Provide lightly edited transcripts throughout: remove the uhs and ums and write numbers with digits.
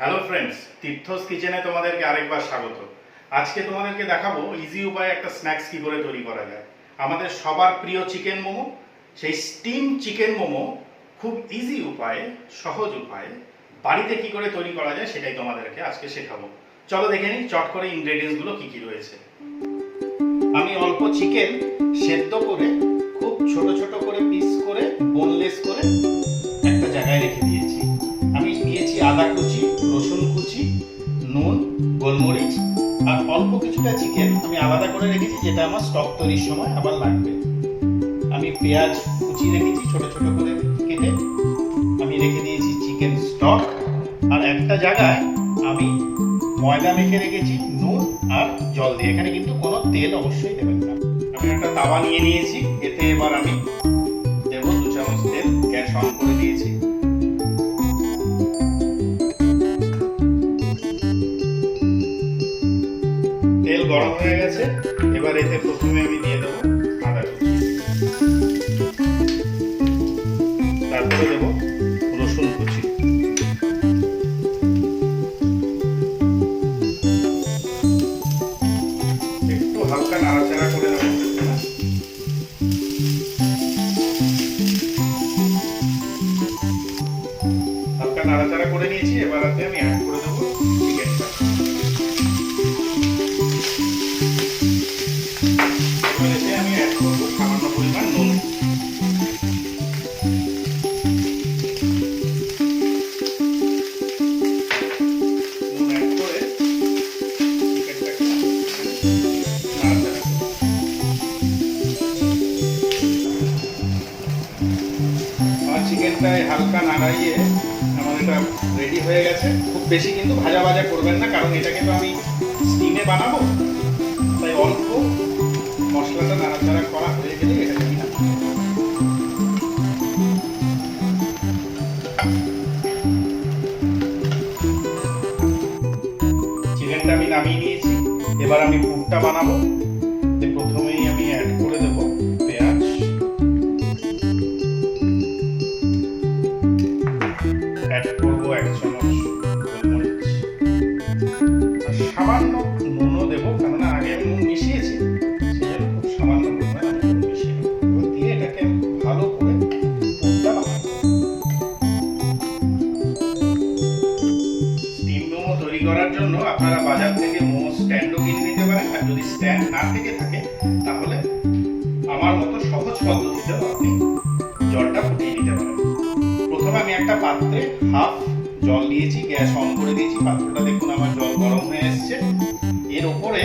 Hello friends, Tirthas কিচেনে তোমাদেরকে আরেকবার স্বাগত। আজকে তোমাদেরকে দেখাবো ইজি উপায়ে একটা স্ন্যাক্স কি করে তৈরি করা যায়। আমাদের সবার প্রিয় চিকেন মোমো, সেই স্টিম চিকেন মোমো খুব ইজি উপায়ে, সহজ উপায়ে বাড়িতে কি করে তৈরি করা যায় সেটাই তোমাদেরকে আজকে শেখাবো। চলো দেখে নিই চট করে ইনগ্রেডিয়েন্টসগুলো কি কি রয়েছে। আমি অল্প চিকেন সেদ্ধ করে খুব ছোট ছোট করে পিস করে বোনলেস করে একটা জায়গায় রেখে দিয়েছি। আমি নিয়েছি আদা কুচি, রসুন কুচি, নুন, গোলমরিচ আর অল্প কিছুটা চিকেন আমি আলাদা করে রেখেছি, যেটা আমার স্টক তৈরির সময় আবার লাগবে। আমি পেঁয়াজ কুচি রেখেছি ছোট ছোট করে কেটে। আমি রেখে দিয়েছি চিকেন স্টক, আর একটা জায়গায় আমি ময়দা মেখে রেখেছি নুন আর জল দিয়ে। এখানে কিন্তু কোনো তেল অবশ্যই দেবেন না। আমি একটা তাওয়া নিয়ে নিয়েছি, এতে এবার আমি দেবো 2 চামচ তেল। গ্যাস অন করে দিয়েছি। তেল গরম হয়ে গেছে, এবার এতে প্রথমে আমি দিয়ে দেবো আদা কুচি, তারপরে দেবো রসুন কুচি, একটু হালকা নাড়াচাড়া করে নেবো। হালকা নাড়াচাড়া করে নিয়েছি, এবার আমি অ্যাড করে দেবো চিকেনটা। আমি অ্যাড করবো সামান্য পরিমাণ নুন। নুন অ্যাড করে চিকেনটাকে নাড়াচাড়া করবো। আমার চিকেনটায় হালকা নাড়াইয়ে আমার এটা রেডি হয়ে গেছে। খুব বেশি কিন্তু ভাজা ভাজা করবেন না, কারণ এটাকে তো আমি স্টিমে বানাবো, তাই অল্প মশলাটা নাড়াচাড়া করা হয়ে গেলে এটাকে আমি চিকেনটা আমি নামিয়ে নিয়েছি। এবার আমি পুরটা বানাবো। প্রথমেই আমি অ্যাড করে দেব পেঁয়াজ, অ্যাড করবো 1 চামচ গোলমরিচ, আর সামান্য নুনও দেবো, কেননা আগে আমি নুন মিশিয়েছি, সেই জন্য খুব সামান্য পরিমাণ আমি নুন মিশিয়ে দেবো। এবার দিয়ে এটাকে ভালো করে পুরটা বানাবো। স্টিম মোমো তৈরি করার জন্য আপনারা বাজার থেকে মোমো স্ট্যান্ডও কিনে নিতে পারেন, আর যদি স্ট্যান্ড না থেকে থাকে তাহলে আমার মতো সহজ পদ্ধতিতেও আপনি জলটা ফুটিয়ে নিতে পারেন। প্রথমে আমি একটা পাত্রে হাফ জল দিয়েছি, গ্যাস অন করে দিয়েছি। পাত্রটা দেখুন আমার জল গরম হয়ে এসছে। এর উপরে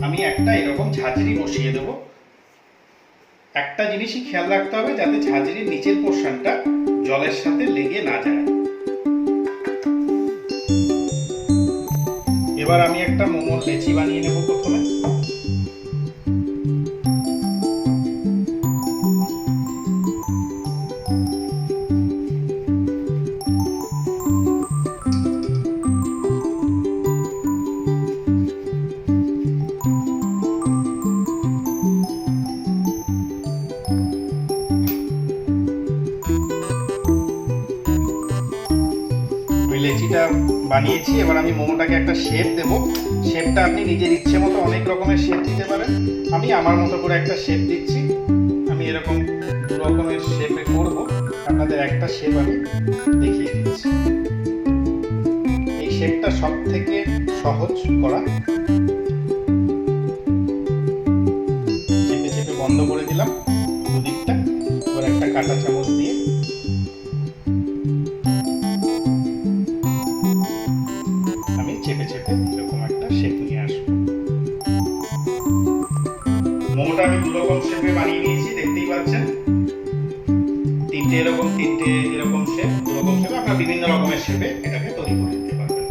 আমি একটা এরকম ঝাঁঝরি বসিয়ে দেবো। একটা জিনিসই খেয়াল রাখতে হবে, যাতে ঝাঁঝরির নিচের পোর্শনটা জলের সাথে লেগে না যায়। এবার আমি একটা মোমোর লেচি বানিয়ে নেব প্রথমে। লেচিটা বানিয়েছি, এবার আমি মোমোটাকে একটা শেপ দেব। শেপটা আপনি নিজের ইচ্ছে মতো অনেক রকমের শেপ দিতে পারেন। আমি আমার মতো করে একটা শেপ দিচ্ছি। আমি এরকম 2 রকমের শেপে করব, আপনাদের একটা শেপ আমি দেখিয়ে দিচ্ছি। এই শেপটা সব থেকে সহজ করা। চেপে চেপে বন্ধ করে দিলাম দুদিকটা। এবার একটা কাঁটা চামচ দিয়ে চেপে চেপে এরকম একটা শেপ নিয়ে আসবো। মোমোটা আমি 2 রকম শেপে বানিয়ে নিয়েছি, দেখতেই পাচ্ছেন। 3টে এরকম, 3টে এরকম শেপ, 2 রকম শেপে আপনারা বিভিন্ন রকমের শেপে এটাকে তৈরি করে নিতে পারবেন।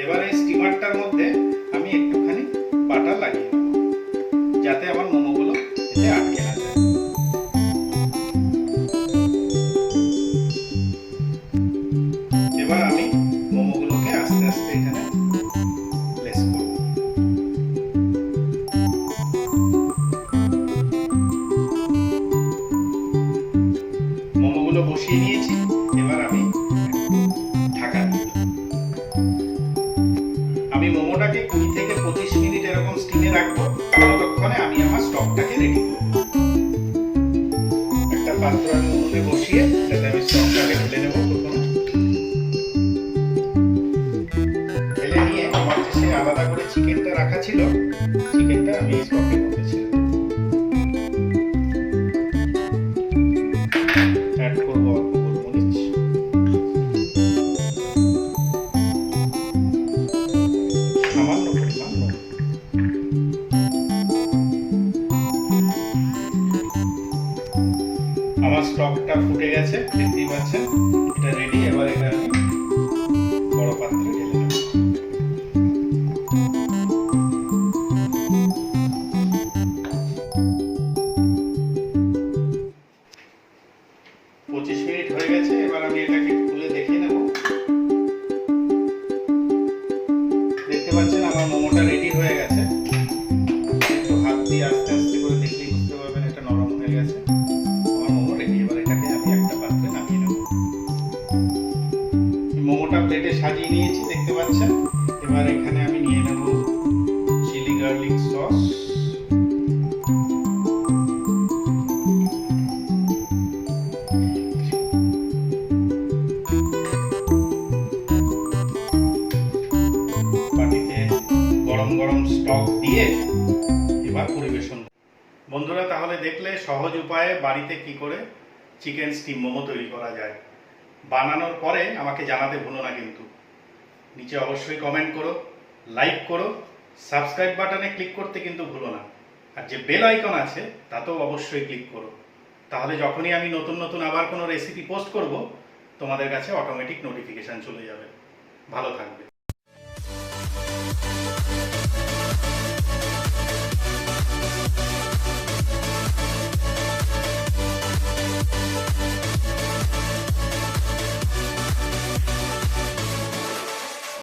এবারে স্টিমারটার মধ্যে আমি একটুখানি বাটার লাগিয়ে দেবো, যাতে আমার মোমোগুলো এতে আটকে না যায়। এবার আমি মোমোগুলোকে আস্তে আস্তে এখানে প্লেস করব। মোমোগুলো বসিয়ে নিয়েছি, এবার আমি ঢাকা পাত্র আমি উনুনে বসিয়ে যাতে আমি স্টকটাকে ঢেলে নেবো। ঢেলে নিয়ে আমার যে সে আলাদা করে চিকেনটা রাখা ছিল, চিকেনটা আমি এই স্টকে করতেছি। অ্যাড করবো অল্প গোলমরিচ, সামান্য পরিমাণ নুন। আমার স্টকটা ফুটে গেছে, দেখতেই পাচ্ছেন এটা রেডি। এবার এটা আমি বড় পাত্রে ঢেলে নেব। পঁচিশ মিনিট হয়ে গেছে, এবার আমি এটাকে খুলে দেখে নেব। দেখতে পাচ্ছেন আমার মোমোটা রেডি হয়ে গেছে। একটু হাত দিয়ে আস্তে আস্তে করে দেখলেই বুঝতে পারবেন এটা নরম হয়ে গেছে। আমার মোমো রেডি। এবার এটাকে আমি একটা পাত্রে নামিয়ে নেব। মোমোটা প্লেটে সাজিয়ে নিয়েছি, দেখতে পাচ্ছেন। এবার এখানে আমি নিয়ে নেব চিলি গার্লিক সস, বাটিতে গরম গরম স্টক দিয়ে এবার পরিবেশন। বন্ধুরা, তাহলে দেখলে সহজ উপায়ে বাড়িতে কি করে চিকেন স্টিম মোমো তৈরি করা যায়। বানানোর পরে আমাকে জানাতে ভুলো না কিন্তু। নিচে অবশ্যই কমেন্ট করো, লাইক করো, সাবস্ক্রাইব বাটনে ক্লিক করতে কিন্তু ভুলো না। আর যে বেল আইকন আছে তাতেও অবশ্যই ক্লিক করো। তাহলে যখনই আমি নতুন নতুন আবার কোনো রেসিপি পোস্ট করব, তোমাদের কাছে অটোমেটিক নোটিফিকেশান চলে যাবে। ভালো থাকবে।